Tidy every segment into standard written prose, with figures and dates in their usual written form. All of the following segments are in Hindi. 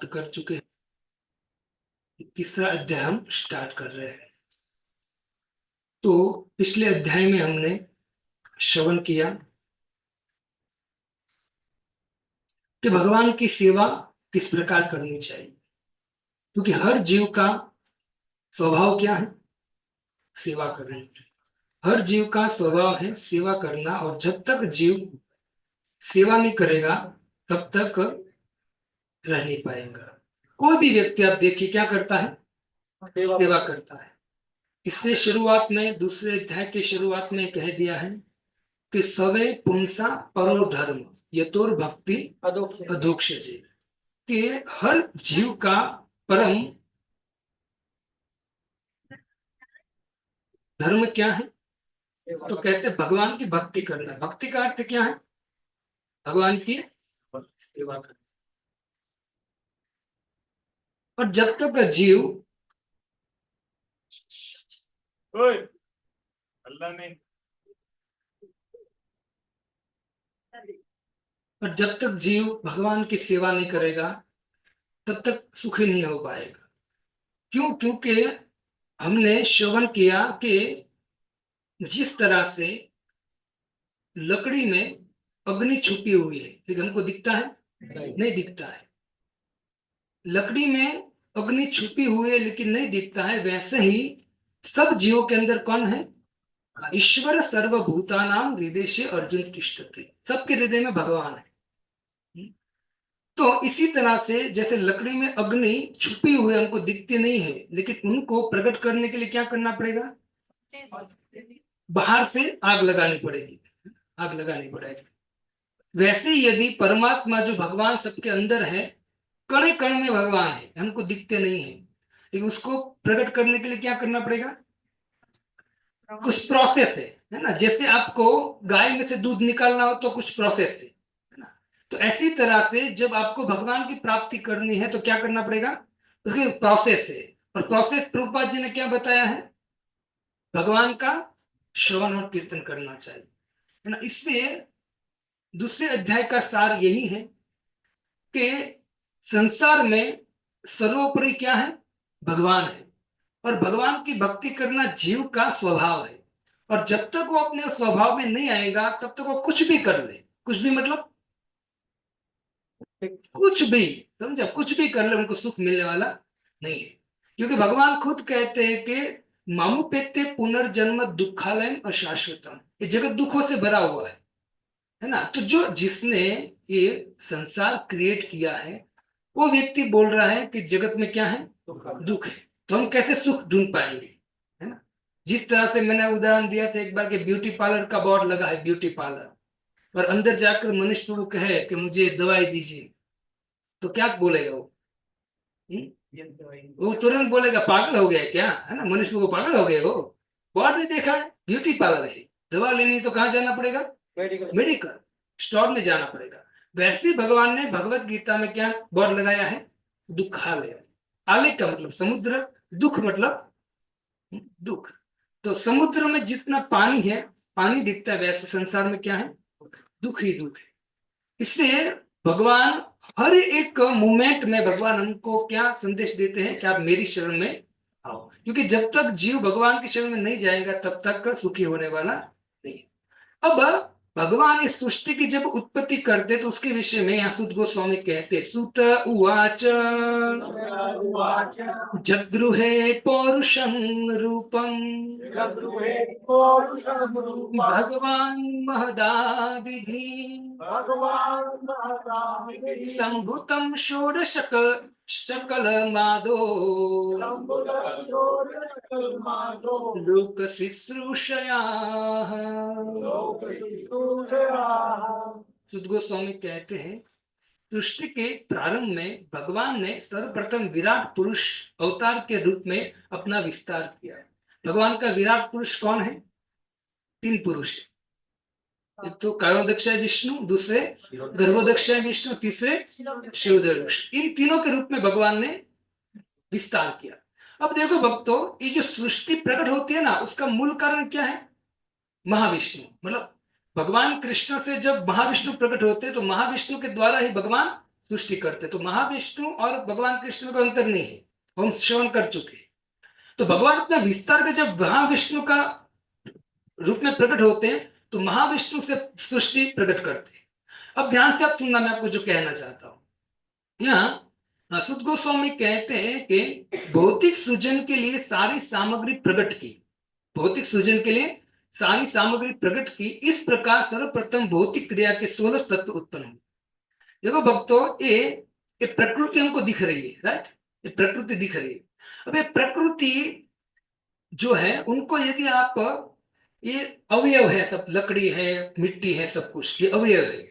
समाप्त कर चुके हैं। तीसरा अध्याय हम स्टार्ट कर रहे हैं। तो पिछले अध्याय में हमने श्रवण किया कि भगवान की सेवा किस प्रकार करनी चाहिए, क्योंकि हर जीव का स्वभाव क्या है? सेवा करना। हर जीव का स्वभाव है सेवा करना, और जब तक जीव सेवा नहीं करेगा तब तक रह नहीं पाएगा। कोई भी व्यक्ति आप देखिए क्या करता है? सेवा करता है। इसलिए शुरुआत में, दूसरे अध्याय के शुरुआत में कह दिया है कि सवे पुंसा परो धर्म यतोर भक्ति अधोक्षजे, कि हर जीव का परम धर्म क्या है? तो कहते हैं भगवान की भक्ति करना। भक्ति का अर्थ क्या है? भगवान की सेवा करना। और जब तक जीव अल्लाह ने और जब तक जीव भगवान की सेवा नहीं करेगा तब तक सुखी नहीं हो पाएगा। क्यों? क्योंकि हमने श्रवण किया कि जिस तरह से लकड़ी में अग्नि छुपी हुई है लेकिन हमको दिखता है नहीं दिखता है। लकड़ी में अग्नि छुपी हुई है लेकिन नहीं दिखता है, वैसे ही सब जीवों के अंदर कौन है? ईश्वर सर्वभूतानाम हृदय से अर्जुन तिष्ठति। सबके हृदय में भगवान है। तो इसी तरह से जैसे लकड़ी में अग्नि छुपी हुई हमको दिखती नहीं है, लेकिन उनको प्रकट करने के लिए क्या करना पड़ेगा? बाहर से आग लगानी पड़ेगी, आग लगानी पड़ेगी। वैसे ही यदि परमात्मा जो भगवान सबके अंदर है, कण कण में भगवान है, हमको दिखते नहीं है, लेकिन उसको प्रकट करने के लिए क्या करना पड़ेगा? कुछ प्रोसेस है ना। जैसे आपको गाय में से दूध निकालना हो तो कुछ प्रोसेस है ना। तो ऐसी तरह से जब आपको भगवान की प्राप्ति करनी है तो क्या करना पड़ेगा? उसकी प्रोसेस है। और प्रोसेस प्रभुपाद जी ने क्या बताया है? भगवान का श्रवण और कीर्तन करना चाहिए, है ना। इसलिए दूसरे अध्याय का सार यही है कि संसार में सर्वोपरि क्या है? भगवान है। और भगवान की भक्ति करना जीव का स्वभाव है। और जब तक वो अपने स्वभाव में नहीं आएगा तब तक वो कुछ भी कर ले, कुछ भी मतलब कुछ भी, समझा, कुछ भी कर ले उनको सुख मिलने वाला नहीं है। क्योंकि भगवान खुद कहते हैं कि मामुपेत्ते पुनर्जन्म दुखालयम अशाश्वतम, ये जगत दुखों से भरा हुआ है ना। तो जो जिसने ये संसार क्रिएट किया है वो व्यक्ति बोल रहा है कि जगत में क्या है? दुख है। तो हम कैसे सुख ढूंढ पाएंगे, है ना। जिस तरह से मैंने उदाहरण दिया था एक बार के ब्यूटी पार्लर का बोर्ड लगा है, ब्यूटी पार्लर, और अंदर जाकर मनुष्य प्रभु कहे कि मुझे दवाई दीजिए, तो क्या बोलेगा वो? वो तुरंत बोलेगा पागल हो गया क्या, है ना। मनुष्य प्रभु पागल हो गए हो? बोर्ड नहीं देखा है? ब्यूटी पार्लर है, दवा लेनी तो कहाँ जाना पड़ेगा? मेडिकल स्टोर में जाना पड़ेगा। वैसे ही भगवान ने भगवत गीता में क्या बोर्ड लगाया है? दुखालय। आलय का मतलब समुद्र, दुख मतलब दुख। तो समुद्र में जितना पानी है, पानी दिखता है, वैसे संसार में क्या है? दुख ही दुख है। इसलिए भगवान हर एक मोमेंट में भगवान हमको क्या संदेश देते हैं कि आप मेरी शरण में आओ। क्योंकि जब तक जीव भगवान की शरण में नहीं जाएगा तब तक सुखी होने वाला नहीं। अब भगवान इस सृष्टि की जब उत्पत्ति करते तो उसके विषय में यहाँ सुत गोस्वामी कहते, सुत उवाच जगृहे पौरुषं रूपं भगवान महदादिधि संभुतं षोडशक सकल मादो लोक शुश्रूषया। सुत गोस्वामी कहते हैं सृष्टि के प्रारंभ में भगवान ने सर्वप्रथम विराट पुरुष अवतार के रूप में अपना विस्तार किया। भगवान का विराट पुरुष कौन है? तीन पुरुष है। एक तो कारोदक्षाय विष्णु, दूसरे गर्भोदक्षाय विष्णु, तीसरे शिवोदय विष्णु। इन तीनों के रूप में भगवान ने विस्तार किया। अब देखो भक्तों, ये जो सृष्टि प्रकट होती है ना, उसका मूल कारण क्या है? महाविष्णु। मतलब भगवान कृष्ण से जब महाविष्णु प्रकट होते हैं तो महाविष्णु के द्वारा ही भगवान सृष्टि करते। तो महाविष्णु और भगवान कृष्ण में कोई अंतर नहीं है, हम श्रवण कर चुके हैं। तो भगवान इतना विस्तार के जब महाविष्णु का रूप में प्रकट होते हैं तो महाविष्णु से सृष्टि प्रकट करते हैं। अब ध्यान से आप सुनना, मैं आपको जो कहना चाहता हूं यहाँ सुत गोस्वामी कहते हैं कि भौतिक सृजन के लिए सारी सामग्री प्रकट की, भौतिक सृजन के लिए सारी सामग्री प्रकट की, इस प्रकार सर्वप्रथम भौतिक क्रिया के 16 तत्व उत्पन्न हुए। देखो भक्तों, ये प्रकृति हमको दिख रही है, राइट, ये प्रकृति दिख रही है। अब ये प्रकृति जो है उनको यदि आप, ये अवयव है, सब लकड़ी है, मिट्टी है, सब कुछ ये अवयव है।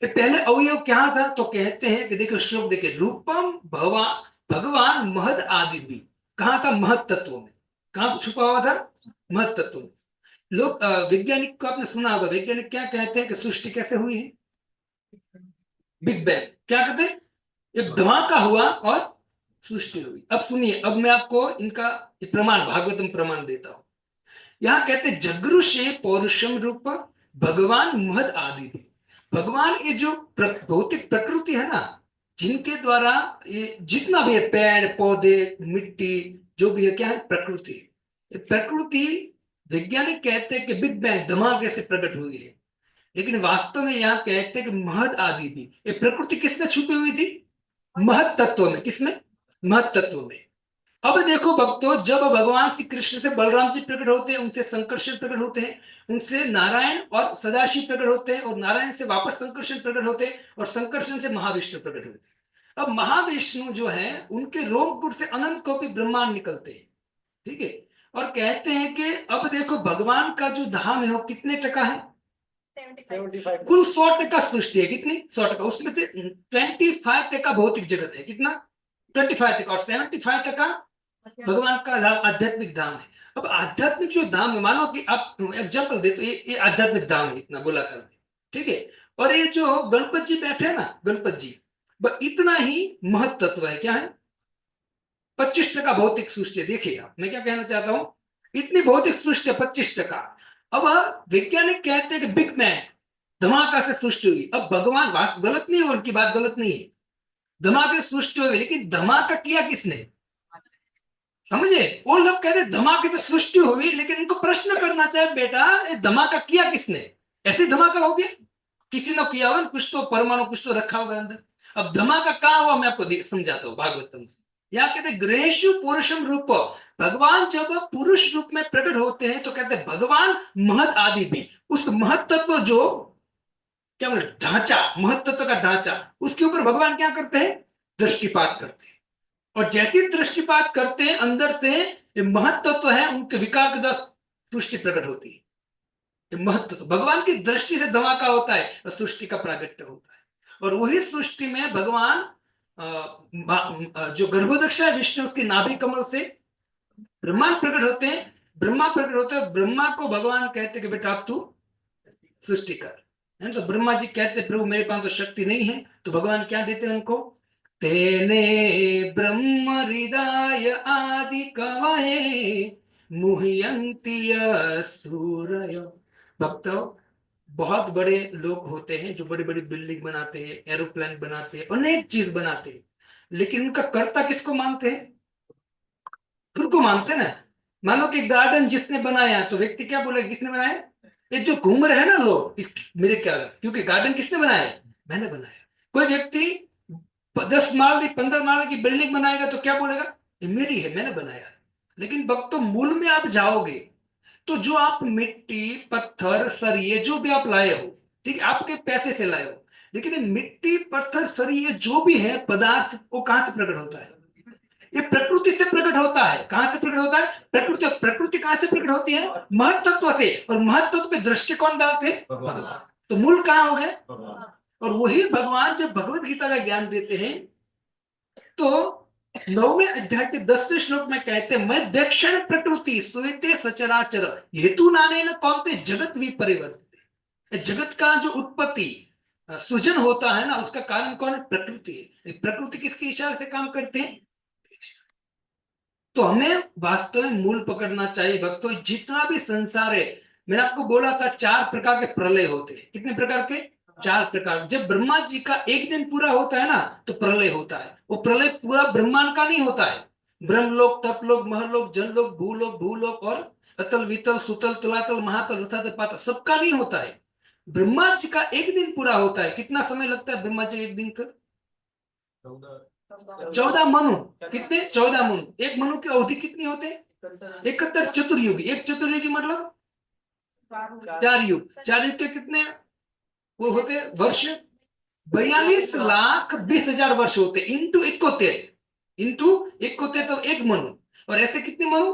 ये पहले अवयव क्या था? तो कहते हैं कि देखो श्लोक देखिए, रूपम भवा भगवान महद आदि भी, कहा था? महत तत्व में। कहां छुपा हुआ था? महत तत्व में। लोग वैज्ञानिक को आपने सुना होगा, वैज्ञानिक क्या कहते हैं कि सृष्टि कैसे हुई है? Big bang. क्या कहते हैं? एक धमाका हुआ और सृष्टि हुई। अब सुनिए, अब मैं आपको इनका प्रमाण, भागवतम प्रमाण देता हूं। यहाँ कहते जगृषे पौरुषम रूप भगवान महद आदि थे। भगवान ये जो भौतिक प्रकृति है ना, जिनके द्वारा ये जितना भी है, पेड़ पौधे मिट्टी जो भी है, क्या है? प्रकृति। प्रकृति वैज्ञानिक कहते हैं कि बिग बैंग धमाके से प्रकट हुई है, लेकिन वास्तव में यहाँ कहते हैं कि महद आदि भी। ये प्रकृति किसमें छुपी हुई थी? महत तत्व में। किसमें? महत तत्व में। अब देखो भक्तों, जब भगवान श्री कृष्ण से बलराम जी प्रकट होते हैं, उनसे संकर्षण प्रकट होते हैं, उनसे नारायण और सदाशिव प्रकट होते हैं, और नारायण से वापस संकर्षण प्रकट होते हैं, और संकर्षण से महाविष्णु प्रकट होते हैं। अब महाविष्णु जो है उनके रोमकूट से अनंत कोटि ब्रह्मांड निकलते हैं, ठीक है। और कहते हैं कि अब देखो भगवान का जो धाम है वो कितने टका है? 75। कुल 100% सृष्टि है। कितनी? 100%। उसमें से 25% भौतिक जगत है। कितना? 25%। और 75% भगवान का आध्यात्मिक धाम है। अब आध्यात्मिक जो धाम है, मानो कि आप एग्जाम्पल दे तो ये आध्यात्मिक धाम है, इतना गोलाकार में, ठीक है। और ये जो गणपत जी बैठे हैं ना, गणपत जी, इतना ही महत्व तत्व है। क्या है? 25% भौतिक सृष्टि है। देखिए आप, मैं क्या कहना चाहता हूं, इतनी भौतिक सृष्टि है 25%। अब वैज्ञानिक कहते हैं कि बिग बैंग धमाका से सृष्टि हुई। अब भगवान, बात गलत नहीं है, उनकी बात गलत नहीं है, धमाके से सृष्टि हुई, लेकिन धमाका किया किसने? समझे? वो लोग कहते धमाके से सृष्टि हुई, लेकिन इनको प्रश्न करना चाहिए, बेटा ये धमाका किया किसने? ऐसे धमाका हो गया? किसी ने किया होगा, कुछ तो परमाणु कुछ तो रखा होगा अंदर। अब धमाका कहाँ हुआ, मैं आपको समझाता हूँ भागवतम से। यहाँ कहते गृहेशु पुरुषम रूप, भगवान जब पुरुष रूप में प्रकट होते हैं तो कहते हैं भगवान महत आदि भी। उस महत तत्व जो क्या बोले, ढांचा, महत तत्व का ढांचा, उसके ऊपर भगवान क्या करते हैं? दृष्टिपात करते हैं। और जैसे दृष्टिपात करते हैं अंदर से, ये महत्व है, उनके विकार के द्वारा सृष्टि प्रकट होती है। ये महत्व भगवान की दृष्टि से धमाका होता है और सृष्टि का प्रागट्य होता है। और वही सृष्टि में भगवान जो गर्भोदक्षा है विष्णु, उसकी नाभि कमल से ब्रह्मा प्रकट होते हैं। ब्रह्मा प्रकट होते हैं, ब्रह्मा को भगवान कहते कि बेटा अब तू सृष्टि कर। है तो ब्रह्मा जी कहते प्रभु मेरे पास तो शक्ति नहीं है, तो भगवान क्या देते हैं उनको? तेने ब्रह्म हृदय आदि कवये मुह्यन्ति सूरय। भक्तों, बहुत बड़े लोग होते हैं जो बड़ी बड़ी बिल्डिंग बनाते हैं, एरोप्लेन बनाते हैं, अनेक चीज बनाते हैं, लेकिन उनका कर्ता किसको मानते हैं? खुद को मानते हैं ना। मानो कि गार्डन जिसने बनाया, तो व्यक्ति क्या बोले किसने बनाया? ये जो घूम रहे हैं ना लोग, मेरे क्या, क्योंकि गार्डन किसने बनाया? मैंने बनाया। कोई व्यक्ति 10 माल की 15 माल की बिल्डिंग बनाएगा तो क्या बोलेगा? ये मेरी है, मैंने बनाया। लेकिन भक्तों, मूल में आप जाओगे तो जो आप मिट्टी पत्थर सरिये जो भी आप लाए हो, ठीक है, आपके पैसे से लाए हो, लेकिन ये मिट्टी पत्थर सरिये जो भी है पदार्थ, वो कहां से प्रकट होता है? ये प्रकृति से प्रकट होता है। कहां से प्रकट होता है? प्रकृति। प्रकृति कहां से प्रकट होती है? महत्त्व से। और महत्त्व पे दृष्टि कौन डालते हैं? भगवान। तो मूल कहां हो गए? और वही भगवान जब भगवत गीता का ज्ञान देते हैं तो 9वें अध्याय के 10वें श्लोक में कहते हैं, मैं दक्षिण प्रकृति सुयते सचराचर हेतु नाने न कौनते जगत विपरिवर्तित। जगत का जो उत्पत्ति सृजन होता है ना, उसका कारण कौन है? प्रकृति है। प्रकृति किसके इशारे से काम करते हैं? तो हमें वास्तव में मूल पकड़ना चाहिए भक्तों। जितना भी संसार है, मैंने आपको बोला था 4 प्रकार के प्रलय होते हैं। कितने प्रकार के? चार प्रकार। जब ब्रह्मा जी का एक दिन पूरा होता है ना तो प्रलय होता है। वो प्रलय पूरा ब्रह्मांड का नहीं होता है। ब्रह्मलोक, तपलोक, महलोक, जनलोक, भूलोक, भूलोक और अतल, वितल, सुतल, तलातल, महातल, रसातल, पातल सबका नहीं होता है। ब्रह्मा जी का एक दिन पूरा होता है। कितना समय लगता है ब्रह्मा जी एक दिन का? 14 मनु। कितने? 14 मनु। एक मनु की अवधि कितनी होते हैं? 71 चतुर्युगी। एक चतुर्युगी मतलब 4 युग। 4 युग के कितने वो होते हैं वर्ष? 42,20,000 वर्ष होते इंटू 71। तो एक मनु। और ऐसे कितने मनु?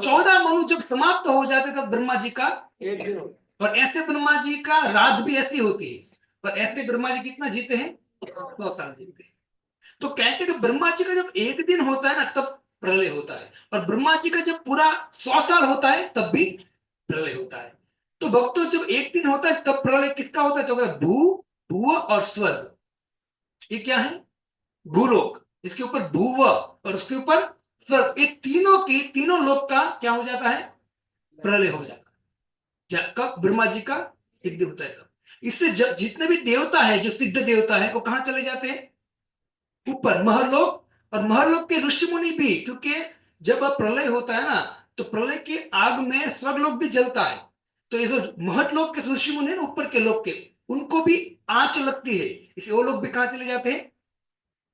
14 मनु जब समाप्त हो जाते तब ब्रह्मा जी का एक दिन होता है। और ऐसे ब्रह्मा जी का रात भी ऐसी होती है। और ऐसे ब्रह्मा जी कितना जीते हैं? 100 साल जीते हैं। तो कहते हैं कि ब्रह्मा जी का जब एक दिन होता है ना तब प्रलय होता है। और ब्रह्मा जी का जब पूरा 100 साल होता है तब भी प्रलय होता है। तो भक्तों जब एक दिन होता है तब प्रलय किसका होता है? तो भू, भूव और स्वर्ग। ये क्या है? भूलोक, इसके ऊपर भूव और उसके ऊपर स्वर्ग। ये तीनों लोक का क्या हो जाता है? प्रलय हो जाता है। कब? ब्रह्मा जी का एक दिन होता है तब। इससे जितने भी देवता है, जो सिद्ध देवता है, वो कहां चले जाते हैं? ऊपर महरलोक। और महरलोक के ऋषि मुनि भी, क्योंकि जब प्रलय होता है ना तो प्रलय की आग में स्वर्गलोक भी जलता है। तो ये जो महतलोक के ऋषि मुनि है ना, ऊपर के लोक के, उनको भी आंच लगती है, इसलिए वो लोग भी कहां चले जाते हैं?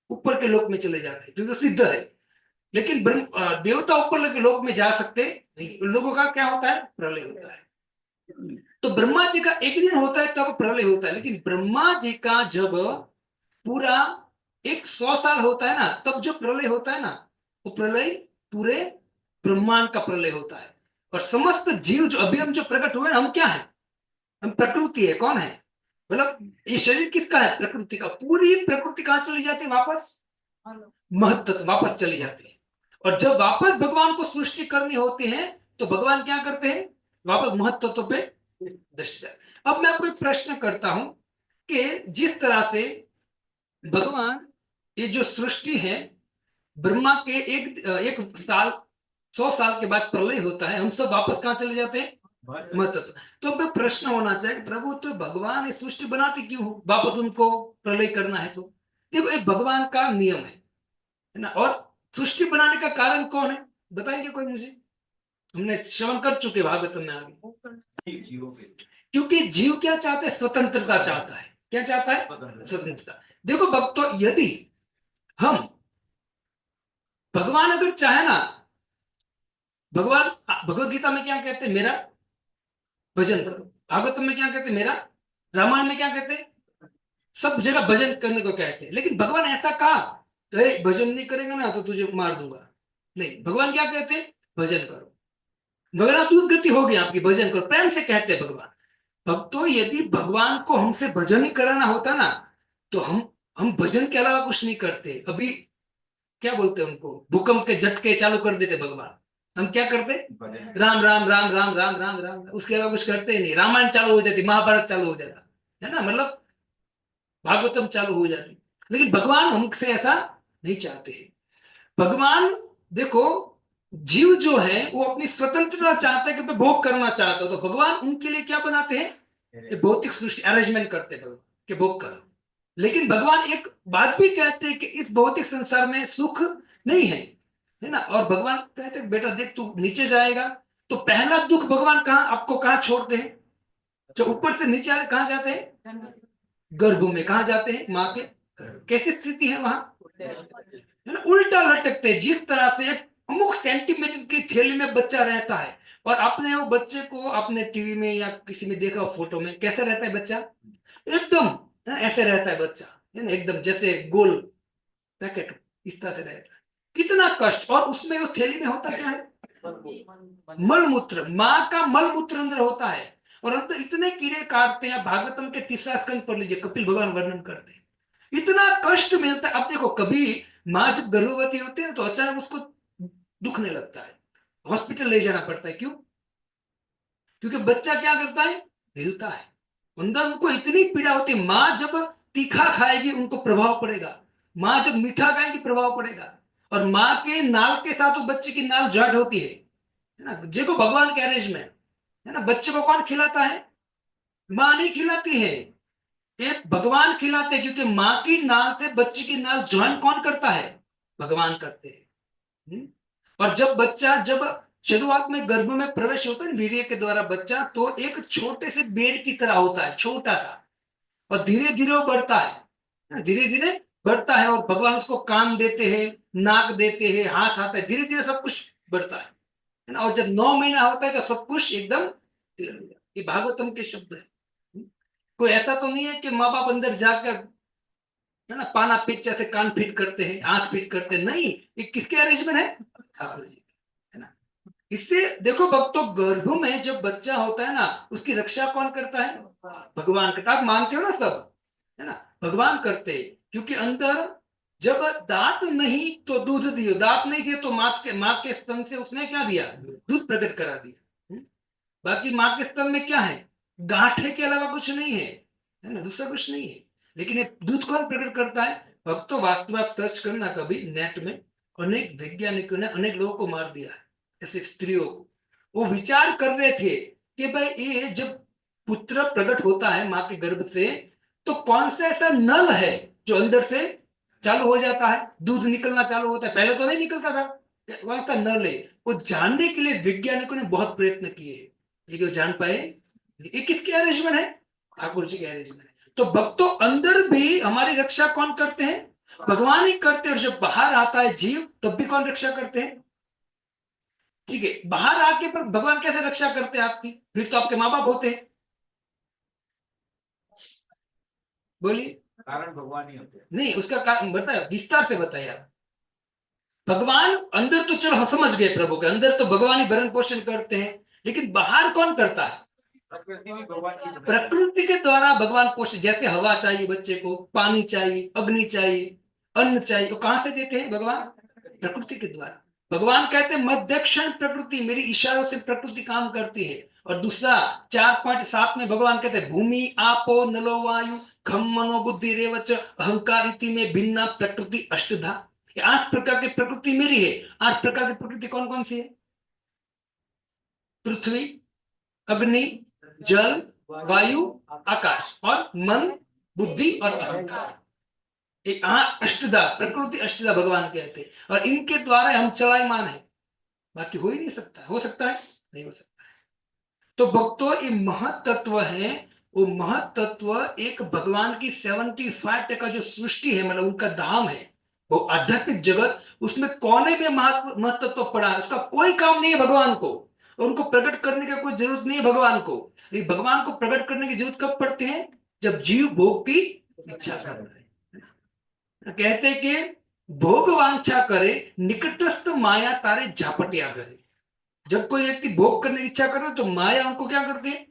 ऊपर के लोक में चले जाते हैं, क्योंकि वो सिद्ध है। लेकिन देवता ऊपर के लोक में जा सकते नहीं। उन लोगों का क्या होता है? प्रलय होता है। तो ब्रह्मा जी का एक दिन होता है तब प्रलय होता है। लेकिन ब्रह्मा जी का जब पूरा 100 साल होता है ना तब जो प्रलय होता है ना, वो प्रलय पूरे ब्रह्मांड का प्रलय होता है। और समस्त जीव जो अभी हम जो प्रकट हुए हम क्या है? हम प्रकृति है। कौन है? मतलब ये शरीर किसका है? प्रकृति का। पूरी प्रकृति कहां चली जाती है वापस? महत्व वापस चली जाती है। और जब वापस भगवान को सृष्टि करनी होती है तो भगवान क्या करते हैं? वापस महत्व पे दृष्टि जाती है। अब मैं आपको एक प्रश्न करता हूं कि जिस तरह से भगवान, ये जो सृष्टि है, ब्रह्मा के एक साल, 100 साल के बाद प्रलय होता है, हम सब वापस कहां चले जाते हैं? महत्व। तो अब प्रश्न होना चाहिए, प्रभु तो भगवान ये सृष्टि बनाते क्यों हो वापस उनको प्रलय करना है? तो देखो ये भगवान का नियम है ना। और सृष्टि बनाने का कारण कौन है? बताएंगे कोई मुझे? हमने श्रवण कर चुके भागवतम में आगे। क्योंकि जीव क्या चाहता है? स्वतंत्रता चाहता है। क्या चाहता है? स्वतंत्रता। देखो भक्तों, यदि हम, भगवान अगर चाहे ना, भगवान भगवत गीता में क्या कहते हैं? मेरा भजन करो। भागवतम में क्या कहते हैं? मेरा। रामायण में क्या कहते हैं? सब जगह भजन करने को कहते हैं। लेकिन भगवान ऐसा कहा भजन नहीं करेगा ना तो तुझे मार दूंगा? नहीं, भगवान क्या कहते हैं? भजन करो। भगवान दूध गति होगी आपकी, भजन करो, प्रेम से कहते हैं भगवान। भक्तों यदि भगवान को हमसे भजन ही कराना होता ना तो हम भजन के अलावा कुछ नहीं करते। अभी क्या बोलते हैं उनको? भूकंप के झटके चालू कर देते भगवान। हम क्या करते? राम राम राम राम राम राम राम, उसके अलावा कुछ करते ही नहीं। रामायण चालू हो जाती, महाभारत चालू हो जाता है ना, मतलब भागवतम चालू हो जाती। लेकिन भगवान हमसे ऐसा नहीं चाहते हैं। भगवान, देखो, जीव जो है वो अपनी स्वतंत्रता चाहता है कि मैं भोग करना चाहता हूं, तो भगवान उनके लिए क्या बनाते हैं? ये भौतिक सृष्टि अरेंजमेंट करते हैं भगवान कि भोग करो। लेकिन भगवान एक बात भी कहते हैं कि इस भौतिक संसार में सुख नहीं है ना। और भगवान कहते हैं बेटा देख तू नीचे जाएगा तो पहला दुख भगवान कहाँ आपको कहाँ छोड़ते हैं? जो ऊपर से नीचे आए कहाँ जाते हैं? गर्भ में। कहाँ जाते हैं? माँ के। कैसी स्थिति है वहां? है ना, उल्टा लटकते हैं। जिस तरह से एक अमुक सेंटीमीटर की थैली में बच्चा रहता है, और आपने वो बच्चे को अपने टीवी में या किसी में देखा फोटो में, कैसे रहता है बच्चा? एकदम ऐसे रहता है बच्चा, है ना, एकदम जैसे गोल पैकेट, इस तरह से रहता है। कितना कष्ट। और उसमें वो थैली में होता क्या है? मलमूत्र। माँ का मलमूत्र अंदर होता है। और अंदर इतने कीड़े काटते हैं। भागवतम के 3रा स्कंद पढ़ लीजिए, कपिल भगवान वर्णन करते हैं। इतना कष्ट मिलता है। अब देखो, कभी माँ जब गर्भवती होती है तो अचानक उसको दुखने लगता है, हॉस्पिटल ले जाना पड़ता है। क्यों? क्योंकि बच्चा क्या करता है? हिलता है। अंदर उनको इतनी पीड़ा होती है। माँ जब तीखा खाएगी उनको प्रभाव पड़ेगा, माँ जब मीठा खाएगी प्रभाव पड़ेगा। और माँ के नाल के साथ वो बच्चे की नाल जॉइंट होती है ना। देखो भगवान के अरेंज में, है ना, बच्चे को कौन खिलाता है? माँ नहीं खिलाती है। ये भगवान खिलाते हैं, क्योंकि माँ की नाल से बच्चे की नाल ज्वाइन कौन करता है? भगवान करते हैं। हम्म? और जब शुरुआत में गर्भ में प्रवेश होता है वीर्य के द्वारा बच्चा, तो एक छोटे से बेर की तरह होता है, छोटा सा, और धीरे धीरे वो बढ़ता है, धीरे धीरे बढ़ता है, और भगवान उसको कान देते हैं, नाक देते हैं, हाथ आता है, धीरे धीरे सब कुछ बढ़ता है ना। और जब 9 महीना होता है तो सब कुछ एकदम clear हो जाता है। ये भागवतम के शब्द है। कोई ऐसा तो नहीं है कि माँ बाप अंदर जाकर, है ना, पाना पीट जैसे कान फिट करते हैं, आंख फिट करते हैं, नहीं। ये किसके अरेंजमेंट है? ठाकुर जी, है ना। इससे देखो भक्तों, गर्भ में जब बच्चा होता है ना, उसकी रक्षा कौन करता है? भगवान करता। आप मानते हो ना सब, है ना, भगवान करते हैं। क्योंकि अंदर जब दांत नहीं तो दूध दियो, दांत नहीं दिए तो माँ के स्तन से उसने क्या दिया? दूध प्रकट करा दिया। बाकी माँ के स्तन में क्या है? गांठे के अलावा कुछ नहीं है ना, दूसरा कुछ नहीं है। लेकिन ये दूध कौन प्रकट करता है? भक्तों वास्तव में आप सर्च करना कभी नेट में, अनेक वैज्ञानिकों ने अनेक लोगों को मार दिया है, ऐसे स्त्रियों को। वो विचार कर रहे थे कि भाई ये जब पुत्र प्रकट होता है माँ के गर्भ से, तो कौन सा ऐसा नल है जो अंदर से चालू हो जाता है, दूध निकलना चालू होता है? पहले तो नहीं निकलता था। कौन सा नल है? वो जानने के लिए वैज्ञानिकों ने बहुत प्रयत्न किए, लेकिन वो जान पाए। ये किसके अरेंजमेंट है? ठाकुर जी के अरेंजमेंट है। तो भक्तों अंदर भी हमारी रक्षा कौन करते हैं? भगवान ही करते हैं। और जब बाहर आता है जीव, तब भी कौन रक्षा करते हैं? ठीक है, बाहर आके पर भगवान कैसे रक्षा करते हैं आपकी? फिर तो आपके माँ बाप होते हैं। बोलिए। कारण भगवान ही होते हैं। नहीं, उसका कारण बताया, विस्तार से बताइए आप। भगवान अंदर तो चलो हम समझ गए, प्रभु के अंदर तो भगवान ही भरण पोषण करते हैं, लेकिन बाहर कौन करता है? प्रकृति भी भगवान की बनाई है। प्रकृति के द्वारा भगवान पोषण, जैसे हवा चाहिए बच्चे को, पानी चाहिए, अग्नि चाहिए, अन्न चाहिए, वो कहां से देते हैं? भगवान, प्रकृति के द्वारा। भगवान कहते हैं मध्यक्षण प्रकृति, मेरी इशारों से प्रकृति काम करती है। और दूसरा 4.7 में भगवान कहते हैं भूमि आपो नलो वायु खम मनो बुद्धि रेवच अहंकार इति में भिन्ना प्रकृति अष्टधा। ये 8 प्रकार की प्रकृति मेरी है। 8 प्रकार की प्रकृति कौन कौन सी है? पृथ्वी, अग्नि, जल, वायु, आकाश, और मन, बुद्धि और अहंकार। ये अष्टधा, प्रकृति अष्टधा भगवान कहते हैं। और इनके द्वारा हम चलायमान है, बाकी हो ही नहीं सकता। हो सकता है? नहीं हो सकता। तो भक्तों ये महत तत्व है। वो महत तत्व एक भगवान की 75% जो सृष्टि है, मतलब उनका धाम है, वो आध्यात्मिक जगत, उसमें कोने में महत तत्व पड़ा है। उसका कोई काम नहीं है भगवान को, और उनको प्रकट करने का कोई जरूरत नहीं है भगवान को। लेकिन भगवान को प्रकट करने की जरूरत कब पड़ती है? जब जीव भोग की इच्छा करता है। कहते हैं कि भोग वांछा करे निकटस्थ माया तारे झापटिया करे। जब कोई व्यक्ति भोग करने की इच्छा करे तो माया उनको क्या करती है?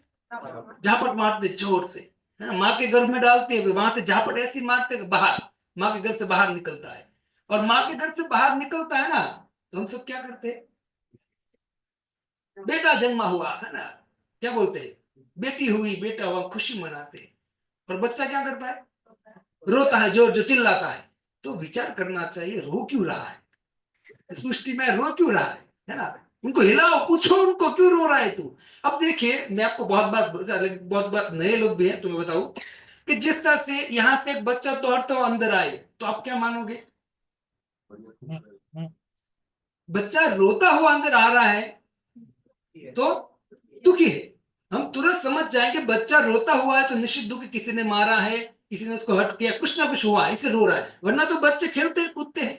झापट मारते जोर से, है ना। माँ के गर्भ में डालती है, वहां से झापट ऐसी मारते हैं कि बाहर, माँ के घर से बाहर निकलता है। और माँ के घर से बाहर निकलता है ना, तो हम सब क्या करते हैं? बेटा जन्मा हुआ, है ना, क्या बोलते हैं? बेटी हुई, बेटा हुआ, खुशी मनाते हैं। और बच्चा क्या करता है? रोता है, जोर जो चिल्लाता है। तो विचार करना चाहिए, रो क्यों रहा है? सृष्टि में रो क्यों रहा है ना। उनको हिलाओ, पूछो उनको क्यों रो रहा है तू। अब देखिए, मैं आपको बहुत बार नए लोग भी हैं, तुम्हें बताऊं कि जिस तरह से यहां से एक बच्चा दौड़ता हुआ अंदर आए, तो आप क्या मानोगे? बच्चा रोता हुआ अंदर आ रहा है तो दुखी है। हम तुरंत समझ जाएंगे बच्चा रोता हुआ है तो निश्चित दुखी, किसी ने मारा है, किसी ने उसको हट किया, कुछ ना कुछ हुआ है, इसे रो रहा है। वरना तो बच्चे खेलते हैं, कूदते हैं,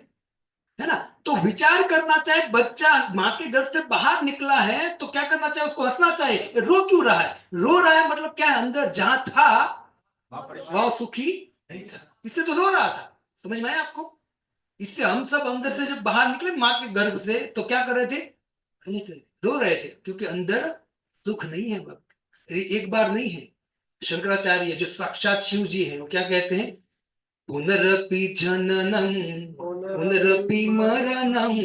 है ना। तो विचार करना चाहिए, बच्चा माँ के घर से बाहर निकला है तो क्या करना चाहिए? उसको हंसना चाहिए। रो क्यों रहा है? रो रहा है मतलब क्या है? अंदर जहां था वह सुखी नहीं था, इससे तो रो रहा था। समझ में आया आपको? इससे हम सब अंदर से जब बाहर निकले माँ के गर्भ से, तो क्या कर रहे थे? नहीं थे, रो रहे थे, क्योंकि अंदर सुख नहीं है भक्त। एक बार नहीं है। शंकराचार्य जो साक्षात शिव जी है, वो क्या कहते हैं? पुनरपि जननम पुनरपि मरणम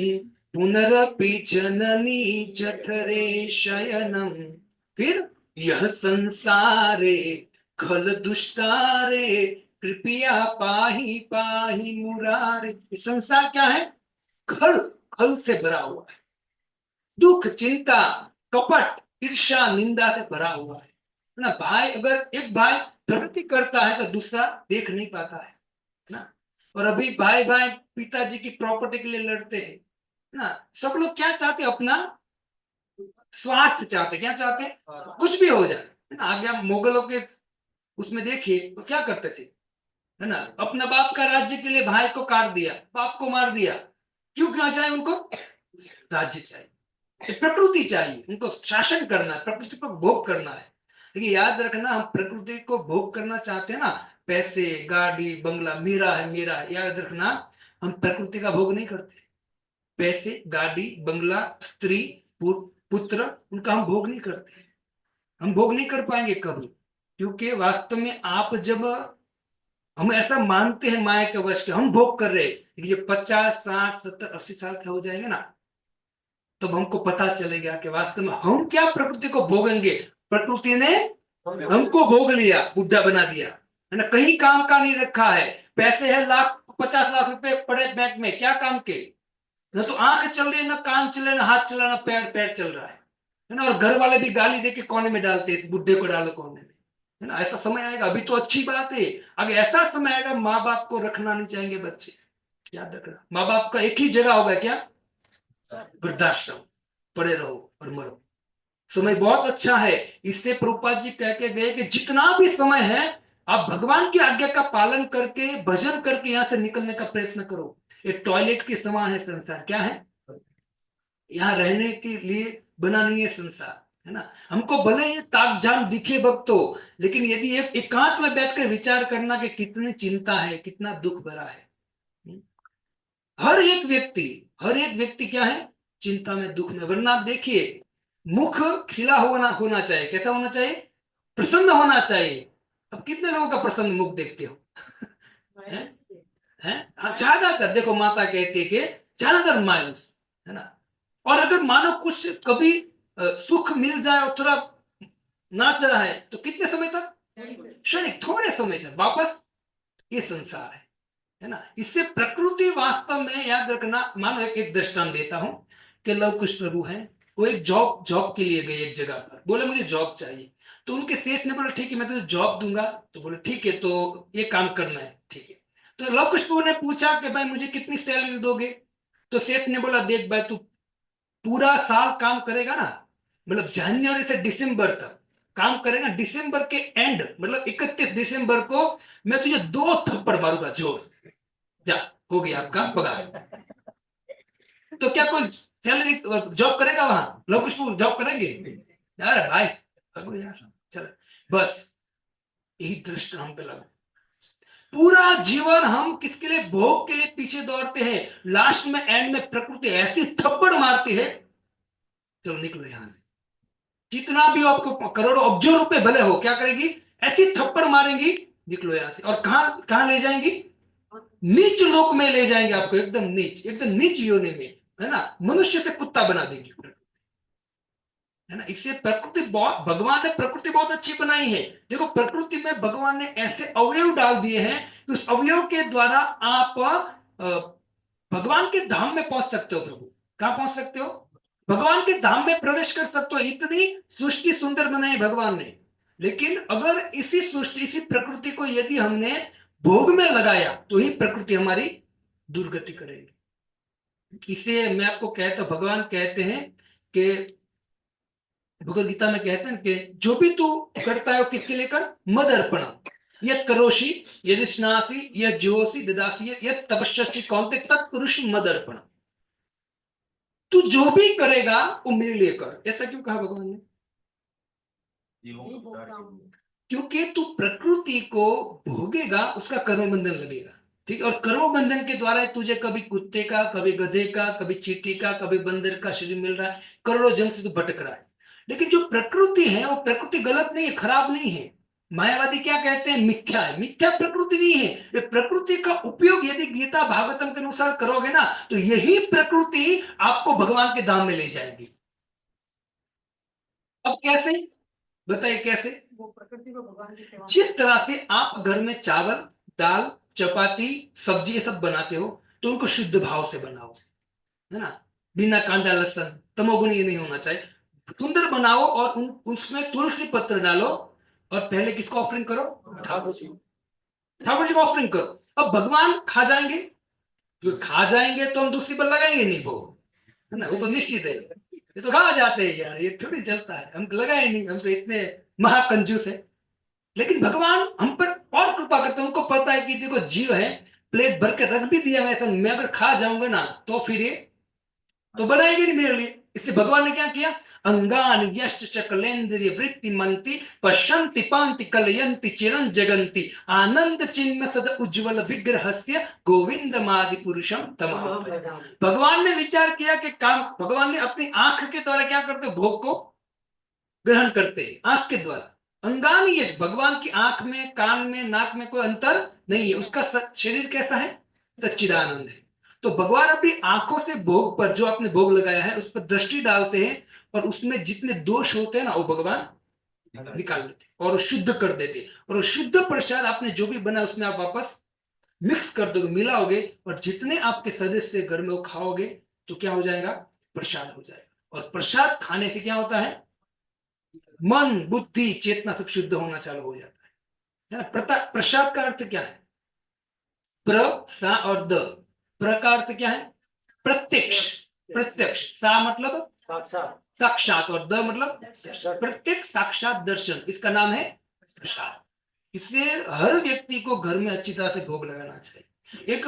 पुनरपि जननी जठरे शयनम, फिर यह संसारे खल दुष्टारे कृपया पाही पाही मुरारे। ये संसार क्या है? खल, खल से भरा हुआ है, दुख, चिंता, कपट, ईर्ष्या, निंदा से भरा हुआ है ना। भाई, अगर एक भाई प्रगति करता है तो दूसरा देख नहीं पाता है ना। और अभी भाई भाई पिताजी की प्रॉपर्टी के लिए लड़ते हैं ना। सब लोग क्या चाहते हैं, अपना स्वार्थ चाहते, क्या चाहते हैं, कुछ भी हो जाए है ना। आगे आप मुगलों के उसमें देखिए तो क्या करते थे, है ना, अपना बाप का राज्य के लिए भाई को काट दिया, बाप को मार दिया। क्यों, क्या चाहिए उनको, राज्य चाहिए, प्रकृति चाहिए, उनको शासन करना है, प्रकृति को भोग करना है। लेकिन याद रखना, हम प्रकृति को भोग करना चाहते हैं ना, पैसे गाड़ी बंगला मेरा है मेरा है, याद रखना हम प्रकृति का भोग नहीं करते। पैसे गाड़ी बंगला स्त्री पुत्र, उनका हम भोग नहीं करते, हम भोग नहीं कर पाएंगे कभी। क्योंकि वास्तव में आप जब, हम ऐसा मानते हैं माया के वश के हम भोग कर रहे हैं, लेकिन जब 50 60 70 80 साल के हो जाएंगे ना, तब हमको पता चलेगा कि वास्तव में हम क्या प्रकृति को भोगेंगे। प्रकृति ने हमको भोग लिया, बुढ़ा बना दिया, है ना, कहीं काम का नहीं रखा है। पैसे है 50 लाख रुपए पड़े बैंक में, क्या काम के, ना तो आंख चल रही है, ना कान चल रहा है, ना हाथ चल रहा है, ना पैर पैर चल रहा है ना। और घर वाले भी गाली दे के कोने में डालते हैं, इस बुढ़े को डालो कोने में, है ना। ऐसा समय आएगा, अभी तो अच्छी बात है, आगे ऐसा समय आएगा माँ बाप को रखना नहीं चाहेंगे बच्चे। याद रखना, माँ बाप का एक ही जगह होगा, क्या, वृद्धाश्रम, पड़े रहो और मरो। समय बहुत अच्छा है, इससे प्रभुपाद जी कह के गए कि जितना भी समय है आप भगवान की आज्ञा का पालन करके भजन करके यहां से निकलने का प्रयत्न करो। एक टॉयलेट के समान है संसार, क्या है, यहाँ रहने के लिए बना नहीं है संसार, है ना। हमको भले ही ताक झाम दिखे भक्तो, लेकिन यदि एक एकांत में बैठकर विचार करना कि कितनी चिंता है, कितना दुख भरा है। हम्म? हर एक व्यक्ति, हर एक व्यक्ति क्या है, चिंता में दुख में। वरना आप देखिए, मुख खिला होना होना चाहिए, कैसा होना चाहिए, प्रसन्न होना चाहिए। अब कितने लोगों का प्रसन्न मुख देखते हो, हैं, हैं? हाँ, ज्यादातर देखो, माता कहती है कि ज्यादातर मायूस, है ना। और अगर मानो कुछ कभी सुख मिल जाए और थोड़ा नाच रहा है, तो कितने समय तक, क्षणिक, थोड़े समय तक वापस ये संसार है ना। इससे प्रकृति वास्तव में, याद रखना, मानो एक दृष्टांत देता हूं कि लव कुश प्रभु हैं, वो एक जॉब जॉब के लिए गए एक जगह पर, बोले मुझे जॉब चाहिए। तो उनके सेठ ने बोला ठीक है मैं तुझे जॉब दूंगा। तो बोले ठीक है, तो ये काम करना है, ठीक है। तो लव कुश प्रभु ने पूछा कि भाई मुझे कितनी सैलरी दोगे। तो सेठ ने बोला देख भाई, तू पूरा साल काम करेगा ना, मतलब जनवरी से दिसंबर तक काम करेगा, दिसंबर के एंड मतलब 31 दिसंबर को मैं तुझे 2 थप्पड़ मारूंगा जोर से, जा, हो गया आपका पगार। तो क्या कोई सैलरी जॉब करेगा वहां, लोग कुछ जॉब करेंगे, अरे भाई भागो यहाँ से, चलो बस। यही दृष्टि हम पे लगा, पूरा जीवन हम किसके लिए, भोग के लिए पीछे दौड़ते हैं, लास्ट में एंड में प्रकृति ऐसी थप्पड़ मारती है, चलो निकलो यहां से। जितना भी आपको करोड़ों अब्जों रुपए भले हो, क्या करेगी, ऐसी थप्पड़ मारेंगी, निकलो यहां से। और कहां कहां ले जाएंगी, नीच लोक में ले जाएंगे आपको, एकदम नीच, एकदम नीच योनि में, है ना, मनुष्य से कुत्ता बना देंगे, है ना। इससे प्रकृति बहुत, भगवान ने प्रकृति बहुत अच्छी बनाई है। देखो प्रकृति में भगवान ने ऐसे अवयव डाल दिए हैं कि उस अवयव के द्वारा आप भगवान के धाम में पहुंच सकते हो। प्रभु कहां पहुंच सकते हो, भगवान के धाम में प्रवेश कर सकते हो। इतनी सृष्टि सुंदर बनाई भगवान ने, लेकिन अगर इसी सृष्टि, इसी प्रकृति को यदि हमने भोग में लगाया तो ही प्रकृति हमारी दुर्गति करेगी। इसे मैं आपको कहता, भगवान कहते हैं कि भगवत गीता में कहते हैं कि जो भी तू करता है वो किसके लिए कर, मद अर्पण, यद करोषि यदि स्नासी यद जोसी ददासी यद तपस्वी कौनते तत्पुरुष मद अर्पण। तू जो भी करेगा वो मेरे लिए कर, ऐसा क्यों कहा भगवान ने, जीवों को उद्धार के लिए। क्योंकि तू प्रकृति को भोगेगा, उसका कर्म बंधन लगेगा, ठीक है। और कर्म बंधन के द्वारा तुझे कभी कुत्ते का, कभी गधे का, कभी चींटी का, कभी बंदर का शरीर मिल रहा है, करोड़ों जन्म से तू भटक रहा है। लेकिन जो प्रकृति है वो प्रकृति गलत नहीं है, खराब नहीं है। मायावादी क्या कहते हैं, मिथ्या है, मिथ्या प्रकृति नहीं है। ये प्रकृति का उपयोग यदि गीता भागवतम के अनुसार करोगे ना, तो यही प्रकृति आपको भगवान के धाम में ले जाएगी। अब कैसे, बताइए कैसे, वो प्रकृति को भगवान की सेवा जिस तरह से आप घर में चावल दाल चपाती सब्जी ये सब बनाते हो, तो उनको शुद्ध भाव से बनाओ, है ना, बिना कांदा लहसुन, तमोगुण ये नहीं होना चाहिए, सुंदर बनाओ। और उसमें तुलसी पत्र डालो और पहले किसको ऑफरिंग करो? ठाकुर जी। ठाकुर जी को ऑफरिंग करो। अब भगवान खा जाएंगे, जो खा जाएंगे तो हम दूसरी पर लगाएंगे नहीं वो, है ना, वो तो निश्चित है। ये तो खा जाते हैं यार, ये थोड़ी चलता है, हम लगाए नहीं, हम तो इतने महाकंजूस है। लेकिन भगवान हम पर और कृपा करते हैं, उनको पता है कि देखो जीव है, प्लेट भर के रख भी दिया वैसे, मैं अगर खा जाऊंगा ना तो फिर ये तो बनाएगी नहीं मेरे लिए। इसलिए भगवान ने क्या किया? अंगान यश्च चकलेन्द्रिय वृत्ति मंति पश्यन्ति पान्ति कलयन्ति चिरं जगन्ति आनंद चिन्ह सद उज्ज्वल विग्रहस्य गोविंदमादि पुरुषम तमाम। भगवान ने विचार किया कि काम, भगवान ने अपनी आंख के द्वारा क्या करते, भोग को ग्रहण करते हैं आंख के द्वारा। अंगान यश, भगवान की आंख में, कान में, नाक में कोई अंतर नहीं है, उसका शरीर कैसा है? सच्चिदानंद है। तो भगवान अपनी आंखों से भोग पर, जो आपने भोग लगाया है उस पर दृष्टि डालते हैं, और उसमें जितने दोष होते हैं ना वो भगवान निकाल लेते हैं और शुद्ध कर देते हैं। और शुद्ध प्रसाद आपने जो भी बना उसमें आप वापस मिक्स कर दोगे, मिलाओगे, और जितने आपके सदस्य घर में वो खाओगे तो क्या हो जाएगा? प्रसाद हो जाएगा। और प्रसाद खाने से क्या होता है? मन, बुद्धि, चेतना सब शुद्ध होना चालू हो जाता है ना। प्रसाद का अर्थ क्या है? प्र, सा और द। प्र का अर्थ क्या है? प्रत्यक्ष। प्रत्यक्ष, सा मतलब साक्षात, और द मतलब प्रत्यक्ष साक्षात दर्शन, इसका नाम है प्रसाद। इसलिए हर व्यक्ति को घर में अच्छी तरह से भोग लगाना चाहिए। एक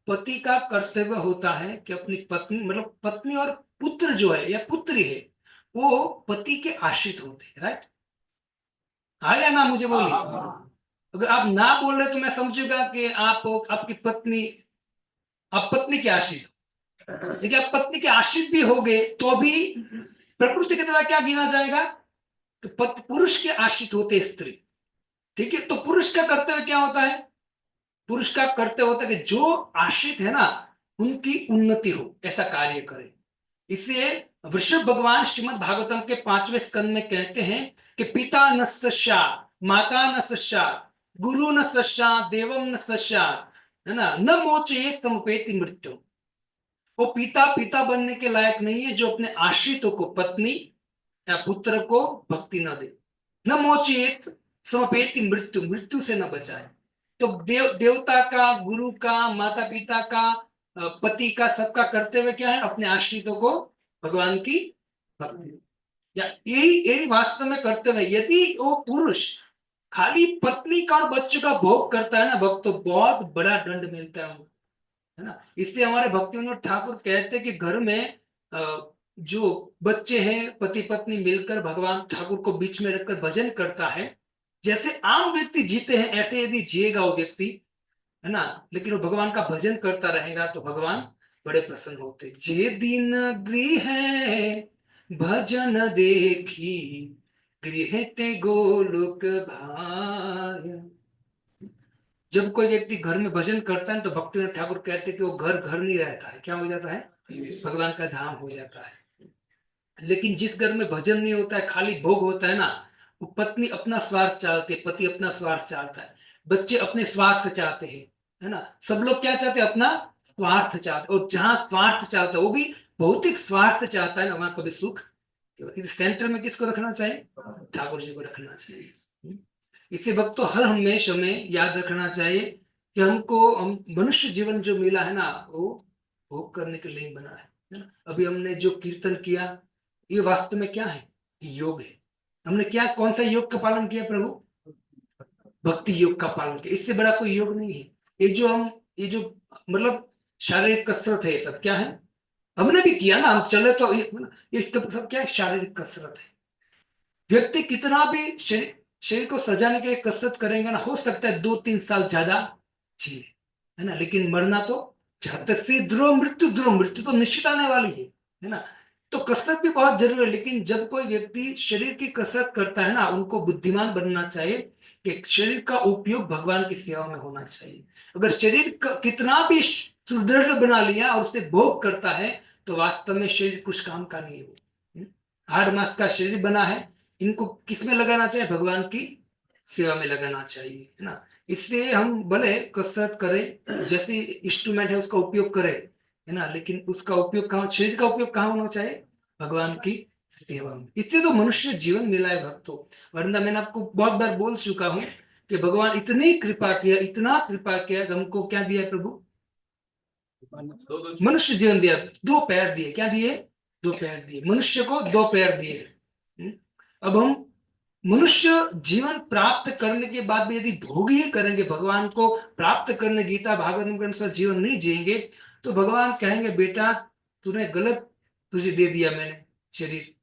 पति का कर्तव्य होता है कि अपनी पत्नी, मतलब पत्नी और पुत्र जो है या पुत्री है, वो पति के आश्रित होते हैं, राइट? हाँ या ना, मुझे बोलिए। अगर आप ना बोल रहे तो मैं समझूंगा कि आप, आपकी पत्नी, आप पत्नी के आश्रित हो। लेकिन आप पत्नी के आश्रित भी होगे तो भी प्रकृति के द्वारा क्या गिना जाएगा? कि पुरुष के आश्रित होते स्त्री। ठीक है, तो पुरुष का कर्तव्य क्या होता है? पुरुष का कर्तव्य होता है कि जो आश्रित है ना उनकी उन्नति हो, ऐसा कार्य करे। इसलिए वृषभ भगवान श्रीमद् भागवतम के 5वें स्कंद में कहते हैं कि पिता न सस्यात्, माता न सस्यात्, गुरु न सस्यात्, देवम न सस्यात्, है ना, न मोचयेत् समुपेति मृत्यु। वो पिता पिता बनने के लायक नहीं है जो अपने आश्रितों को, पत्नी या पुत्र को भक्ति न दे। न मोचयेत् समुपेति मृत्यु, मृत्यु से न बचाए। तो देवता का, गुरु का, माता पिता का, पति का, सबका कर्तव्य क्या है? अपने आश्रितों को भगवान की भक्ति, या यही यही वास्तव में कर्तव्य है। यदि वो पुरुष खाली पत्नी का और बच्चों का भोग करता है ना भक्त, तो बहुत बड़ा दंड मिलता है, है ना। इसलिए हमारे भक्ति विनोद ठाकुर कहते हैं कि घर में जो बच्चे हैं, पति पत्नी मिलकर भगवान ठाकुर को बीच में रखकर भजन करता है, जैसे आम व्यक्ति जीते हैं ऐसे यदि जिएगा वो व्यक्ति, है ना, लेकिन वो भगवान का भजन करता रहेगा तो भगवान बड़े प्रसन्न होते। जे दिन गृह भजन देखी, गृह ते गोलोक भाय। जब कोई व्यक्ति घर में भजन करता है तो भक्तिनाथ ठाकुर कहते हैं कि वो घर घर नहीं रहता है, क्या हो जाता है? भगवान का धाम हो जाता है। लेकिन जिस घर में भजन नहीं होता है, खाली भोग होता है ना, वो पत्नी अपना स्वार्थ चाहती है, पति अपना स्वार्थ चाहता है, बच्चे अपने स्वार्थ चाहते हैं, है ना, सब लोग क्या चाहते हैं? अपना स्वार्थ चाहते हैं। और जहां स्वार्थ चाहता है, वो भी भौतिक स्वार्थ चाहता है ना, वहां कभी सुख। सेंटर में किसको रखना चाहिए? ठाकुर जी को रखना चाहिए। इसे भक्त तो हर हमेशा हमें याद रखना चाहिए कि हम मनुष्य जीवन जो मिला है ना वो भोग करने के लिए बना है ना। अभी हमने जो कीर्तन किया ये वास्तव में क्या है? योग है। हमने क्या, कौन सा योग का पालन किया प्रभु? भक्ति योग का पालन किया। इससे बड़ा कोई योग नहीं है। ये जो मतलब शारीरिक कसरत है, ये सब क्या है? हमने भी किया ना, हम चले तो ये सब क्या है? शारीरिक कसरत है। व्यक्ति कितना भी शरीर को सजाने के लिए कसरत करेंगे ना, हो सकता है 2-3 साल ज्यादा जी ले, है ना, लेकिन मरना तो जाते से ध्रुव मृत्यु, ध्रुव मृत्यु तो निश्चित आने वाली है ना। तो कसरत भी बहुत जरूरी है। लेकिन जब कोई व्यक्ति शरीर की कसरत करता है ना, उनको बुद्धिमान बनना चाहिए कि शरीर का उपयोग भगवान की सेवा में होना चाहिए। अगर शरीर कितना भी सुदृढ़ बना लिया और उसे भोग करता है तो वास्तव में शरीर कुछ काम का नहीं है। हाड़ मांस का शरीर बना है, इनको किस में लगाना चाहिए? भगवान की सेवा में लगाना चाहिए, है ना। इसलिए हम भले कसरत करें, जैसे इंस्ट्रूमेंट है उसका उपयोग करें, है ना, लेकिन उसका उपयोग कहाँ, शरीर का उपयोग कहाँ होना चाहिए? भगवान की सेवा में। इससे तो मनुष्य जीवन मिला है भक्तों। वरना मैंने आपको बहुत बार बोल चुका हूं कि भगवान इतनी कृपा किया, इतना कृपा किया कि हमको क्या दिया प्रभु? दो मनुष्य जीवन दिया, दो पैर दिए। क्या दिए? दो पैर दिए, मनुष्य को दो पैर दिए। अब हम मनुष्य जीवन प्राप्त करने के बाद भी यदि भोग ही करेंगे, भगवान को प्राप्त करने गीता भागवत के अनुसार जीवन नहीं जिएंगे, तो भगवान कहेंगे बेटा तूने गलत, तुझे दे दिया मैंने शरीर,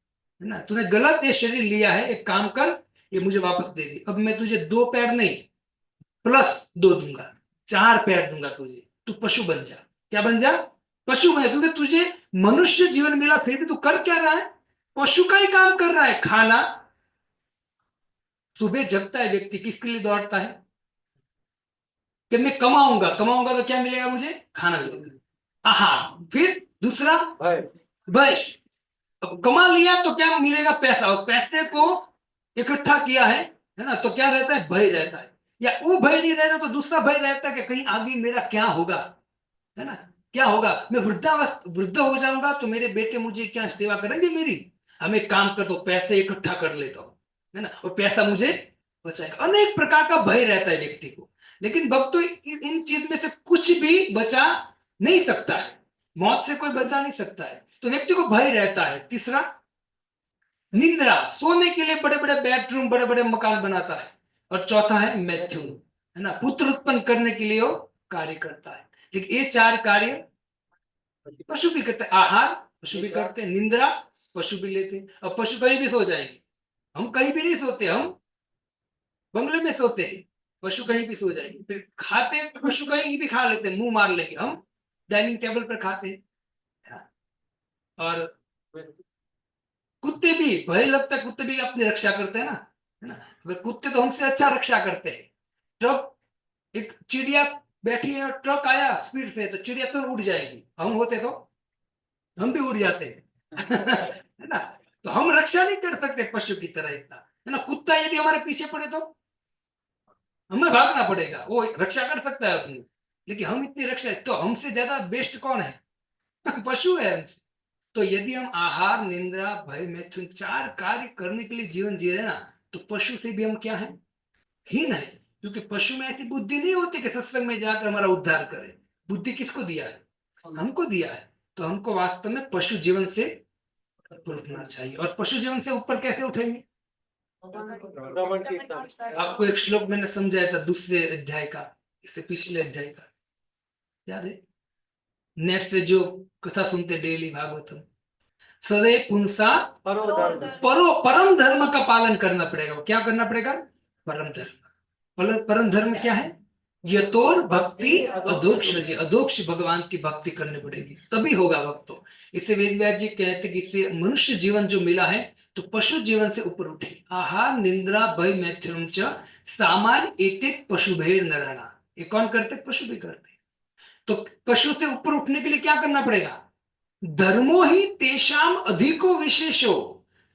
है ना, तूने गलत ये शरीर लिया है, एक काम कर ये मुझे वापस दे दे। अब मैं तुझे दो पैर नहीं प्लस दो दूंगा, चार पैर दूंगा तुझे, तू पशु बन जा। क्या बन जा? पशु बन जा। क्योंकि तुझे मनुष्य जीवन मिला, फिर भी तू कर क्या रहा है? पशु का ही काम कर रहा है। खाना, सुबह जगता है व्यक्ति, किसके लिए दौड़ता है? कि मैं कमाऊंगा, कमाऊंगा तो क्या मिलेगा मुझे? खाना मिलेगा, आहार। फिर दूसरा भय। अब कमा लिया तो क्या मिलेगा? पैसा। और पैसे को इकट्ठा किया है ना, तो क्या रहता है? भय रहता है। या वो भय नहीं रहता तो दूसरा भय रहता है कि कहीं आगे मेरा क्या होगा, है ना, क्या होगा? मैं वृद्ध हो जाऊंगा तो मेरे बेटे मुझे क्या सेवा करेंगे मेरी? हम एक काम कर, तो पैसे इकट्ठा कर लेता हूं, है ना, और पैसा मुझे बचाएगा। अनेक प्रकार का भय रहता है व्यक्ति को। लेकिन भक्त तो इन चीज में से कुछ भी बचा नहीं सकता है। मौत से कोई बचा नहीं सकता है, तो व्यक्ति को भय रहता है। तीसरा निद्रा, सोने के लिए बड़े बड़े बेडरूम, बड़े बड़े मकान बनाता है। और चौथा है मैथुन, है ना, पुत्र उत्पन्न करने के लिए वो कार्य करता है। लेकिन ये चार कार्य पशु भी करते हैं। आहार पशु भी करते हैं, निंद्रा पशु भी लेते हैं। और पशु कहीं भी सो जाएंगे, हम कहीं भी नहीं सोते, हम बंगले में सोते हैं, पशु कहीं भी सो जाएंगे। फिर खाते पशु कहीं भी खा लेते हैं, मुंह मार लेंगे, हम डाइनिंग टेबल पर खाते हैं, है ना। और कुत्ते भी, भय लगता है, कुत्ते भी अपनी रक्षा करते हैं ना, है ना। अगर कुत्ते तो हमसे अच्छा रक्षा करते हैं। ट्रक, एक चिड़िया बैठी है और ट्रक आया स्पीड से, तो चिड़िया तो उड़ जाएगी, हम होते तो हम भी उड़ जाते हैं है ना। तो हम रक्षा नहीं कर सकते पशु की तरह इतना, है ना। कुत्ता यदि हमारे पीछे पड़े तो हमें भागना पड़ेगा, वो रक्षा कर सकता है अपनी। लेकिन हम इतनी रक्षा, तो हमसे ज्यादा बेस्ट कौन है? पशु है हमसे। तो यदि हम आहार, निंद्रा, भय, मैथुन चार कार्य करने के लिए जीवन जी रहे हैं ना, तो पशु से भी हम क्या है? हीन है। क्योंकि पशु में ऐसी बुद्धि नहीं होती कि सत्संग में जाकर हमारा उद्धार करे। बुद्धि किसको दिया है? हमको दिया है। तो हमको वास्तव में पशु जीवन से ऊपर उठना चाहिए। और पशु जीवन से ऊपर कैसे उठेंगे? आपको एक श्लोक मैंने समझाया था दूसरे अध्याय का, इससे पिछले अध्याय का, याद है? नेट से जो कथा सुनते डेली भागवतम, सदैव पुंसा परो परम धर्म का पालन करना पड़ेगा। क्या करना पड़ेगा? परम धर्म। परम धर्म क्या है? यतोर भक्ति अधोक्ष, अधोक्ष भगवान की भक्ति करनी पड़ेगी, तभी होगा भक्तों। इसे वेद व्यास जी कहते कि इससे मनुष्य जीवन जो मिला है तो पशु जीवन से ऊपर उठे। आहार, निंद्रा, भय, मैथुनम च सामान्य एतेक पशुभेर नराणा। ये कौन करते? पशु भी करते। तो पशु से ऊपर उठने के लिए क्या करना पड़ेगा? धर्मो ही तेषाम अधिको विशेषो।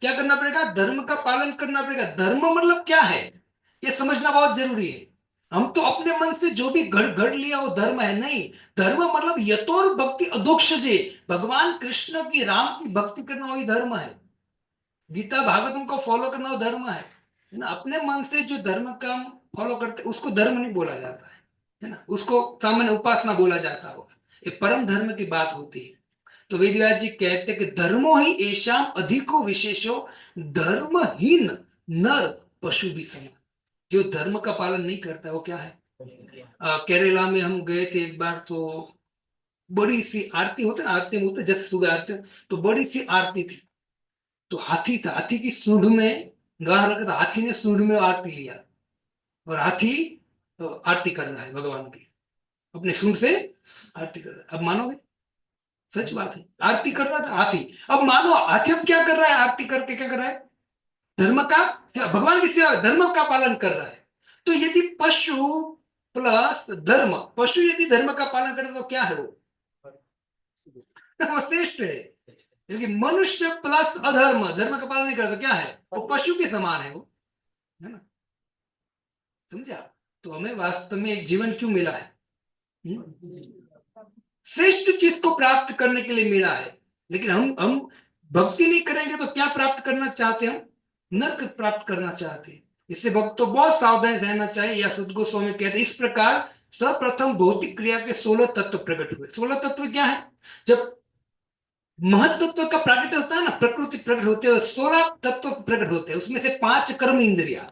क्या करना पड़ेगा? धर्म का पालन करना पड़ेगा। धर्म मतलब क्या है, ये समझना बहुत जरूरी है। हम तो अपने मन से जो भी घड़ घड़ लिया वो धर्म है, नहीं। धर्म मतलब यतोर भक्ति अधोक्षजे, भगवान कृष्ण की, राम की भक्ति करना वही धर्म है। गीता भागवतम को फॉलो करना वो धर्म है ना। अपने मन से जो धर्म काम फॉलो करते उसको धर्म नहीं बोला जाता है ना, उसको सामान्य उपासना बोला जाता होगा। ये परम धर्म की बात होती है। तो वेदव्यास जी कहते हैं कि धर्मो ही ऐशाम अधिको विशेषो धर्महीन नर पशु भी समान। जो धर्म का पालन नहीं करता वो क्या है? केरला में हम गए थे एक बार, तो बड़ी सी आरती होती है, आरती में होता है, जब सुबह आरती, तो बड़ी सी आरती थी। तो हाथी था, हाथी की सूंड में गाड़ रखा था, हाथी ने सूंड में आरती लिया, और हाथी आरती कर रहा है भगवान की, अपने सूंड से आरती कर रहा है। अब मानोगे? सच बात है, आरती कर रहा था हाथी। अब मानो हाथी अब क्या कर रहा है? आरती करके क्या कर रहा है? धर्म का, भगवान की सेवा, धर्म का पालन कर रहा है। तो यदि पशु प्लस धर्म, पशु यदि धर्म का पालन करे तो क्या है वो? वो श्रेष्ठ है। लेकिन मनुष्य प्लस अधर्म, धर्म का पालन नहीं करता, क्या है वो? पशु के समान है वो, है ना। समझा? तो हमें वास्तव में एक जीवन क्यों मिला है? श्रेष्ठ चीज को प्राप्त करने के लिए मिला है। लेकिन हम भक्ति नहीं करेंगे तो क्या प्राप्त करना चाहते हम? नरक प्राप्त करना चाहते हैं। इससे भक्त तो बहुत सावधान रहना चाहिए। या सुद गोस्वामी कहते हैं, इस प्रकार सर्वप्रथम भौतिक क्रिया के 16 तत्व प्रकट हुए। 16 तत्व क्या है? जब महत्त्व का प्रकट होता है ना, प्रकृति प्रकट होते हैं, 16 तत्व प्रकट होते हैं। उसमें से 5 कर्म इंद्रिया।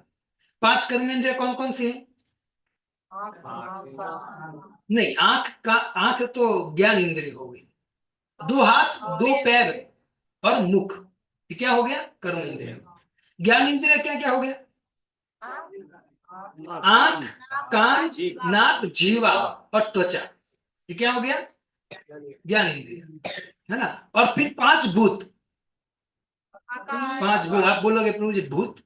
5 कर्म इंद्रिया कौन कौन सी है? नहीं, आंख तो ज्ञान इंद्रिय हो गई। 2 हाथ, 2 पैर और मुख, ये क्या हो गया? कर्म इंद्रिय। ज्ञान इंद्रिय क्या क्या हो गया? आंख, कान, नाक, जीवा और त्वचा, ये क्या हो गया? ज्ञान इंद्रिय, है ना। और फिर 5 भूत। 5 भूत, आप बोलोगे प्रभु जी भूत?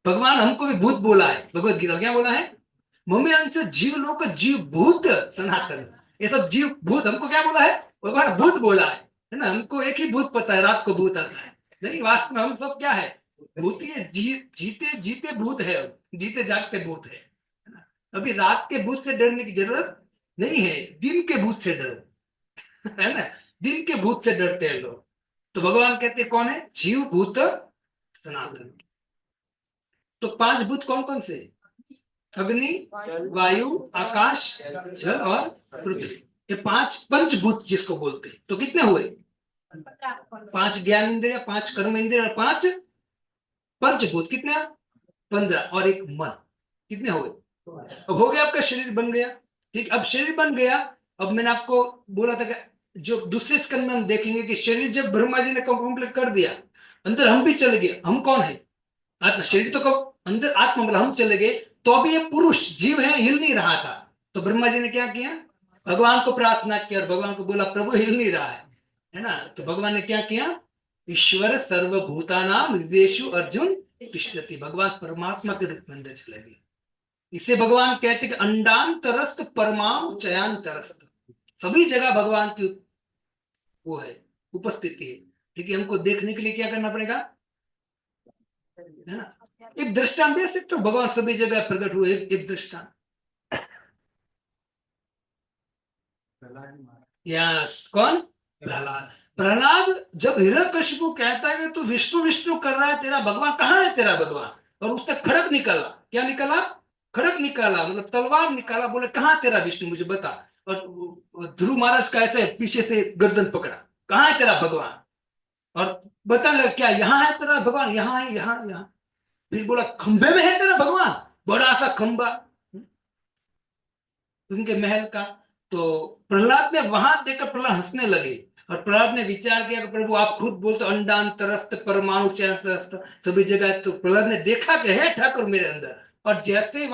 भगवान हमको भी भूत बोला है। भगवत गीता क्या बोला है? मम्मी अंश जीव लोक जीव भूत सनातन। ये सब जीव भूत हमको क्या बोला है? भगवान भूत बोला है ना। हमको एक ही भूत पता है, रात को भूत आता है। नहीं, वास्तव में हम सब क्या है? भूत ही है। जीते जीते भूत है, जीते जागते भूत है ना। अभी रात के भूत से डरने की जरूरत नहीं है, दिन के भूत से डरो, है ना। दिन के भूत से डरते हैं लोग। तो भगवान कहते कौन है? जीव भूत सनातन। तो 5 भूत कौन कौन से? अग्नि, वायु, आकाश, जल और पृथ्वी। ये 5 पंचभूत जिसको बोलते हैं। तो कितने हुए? 5 ज्ञान इंद्रिय, 5 कर्म इंद्रिय और 5 पंचभूत। कितने? 15 और एक मन। कितने हुए? अब हो गया, आपका शरीर बन गया। ठीक, अब शरीर बन गया। अब मैंने आपको बोला था कि जो दूसरे स्कंद में हम देखेंगे कि शरीर जब ब्रह्मा जी ने कंप्लीट कर दिया, अंदर हम भी चले गए। हम कौन है? आत्मा। शरीर तो कब अंदर आत्मा मतलब हम चले गए, तो अभी ये पुरुष जीव है, हिल नहीं रहा था। तो ब्रह्मा जी ने क्या किया? भगवान को प्रार्थना किया और भगवान को बोला प्रभु हिल नहीं रहा है ना। तो भगवान ने क्या किया? ईश्वर सर्वभूतानां हृदयेषु अर्जुन तिष्ठति। भगवान परमात्मा के रूप में अंदर चले गए। इसे भगवान कहते कि अंडांतरस्थ परमाणु चयांतरस्थ। सभी जगह भगवान की वो है, उपस्थिति है। ठीक है, हमको देखने के लिए क्या करना पड़ेगा? है ना। एक दृष्टांत दे सकते हो? भगवान सभी जगह प्रकट हुए। एक दृष्टांत। यस, कौन? प्रहलाद। प्रहलाद जब हिरण्यकशिपु कहता है कि तू विष्णु विष्णु कर रहा है, तेरा भगवान कहाँ है? तेरा भगवान। और उसका खड़ग निकाला। क्या निकाला? खड़ग निकाला, मतलब तलवार निकाला। बोले कहाँ तेरा विष्णु, मुझे बता। और ध्रुव महाराज का ऐसे पीछे से गर्दन पकड़ा, कहाँ है तेरा भगवान? और बताने लगा क्या यहाँ है तेरा भगवान? यहाँ है, यहाँ यहाँ। फिर बोला खंबे में है तेरा भगवान, बड़ा सा खंबा उनके महल का। तो प्रहलाद ने वहां देखकर प्रहलाद हंसने लगे। और प्रहलाद ने विचार किया कि प्रभु आप खुद बोलते अंडांतरस्थ परमाणु चयांतरस्थ सभी जगह। तो प्रहलाद ने देखा कि है ठाकुर मेरे अंदर। और जैसे